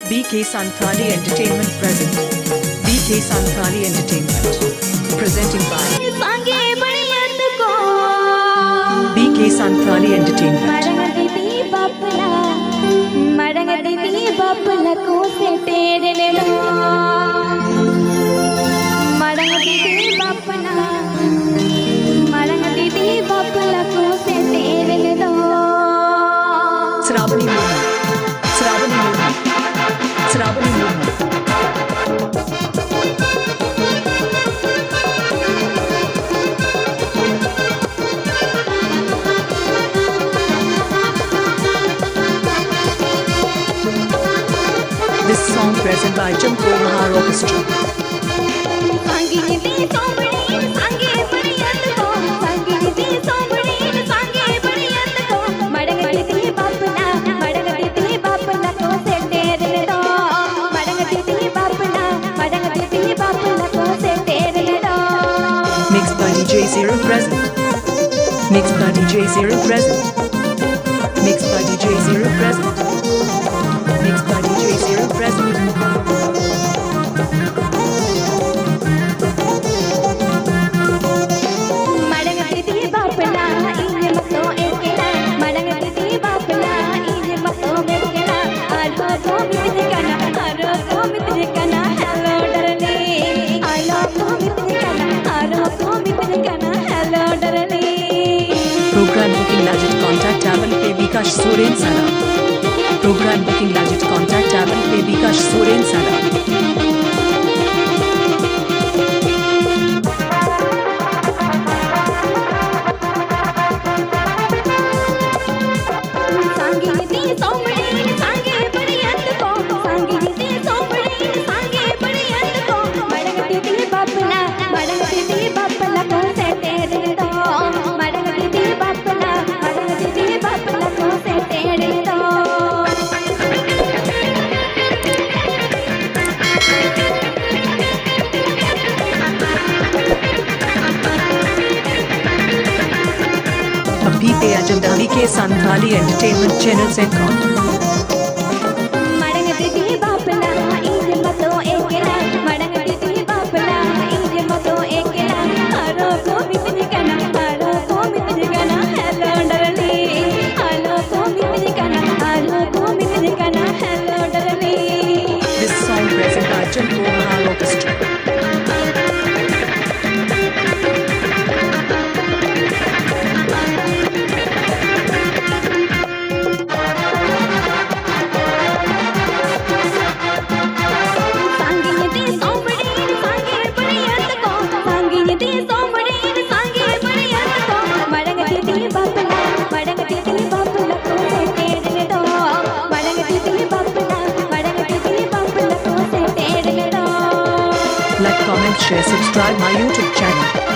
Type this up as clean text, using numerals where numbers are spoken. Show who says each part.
Speaker 1: BK Santhali Entertainment present. BK Santhali Entertainment. Presenting by BK Santhali Entertainment. Shravani Murmu. Shravani Murmu. Shravani Murmu. This song present by Jamko Mahar Orchestra. Mixed by DJ Zero present. Mixed by DJ Zero present. Mixed by DJ Zero present. Mixed by DJ Zero present. Program booking legit contact Avan Pay Bikash Soren Sara. Program booking legit contact Avan Pay Bikash Soren Sara. अभी पे अजंदावी के Santhali entertainment channel से call This song present by Jamko Mahar Orchestra. Like, comment, share, subscribe my YouTube channel.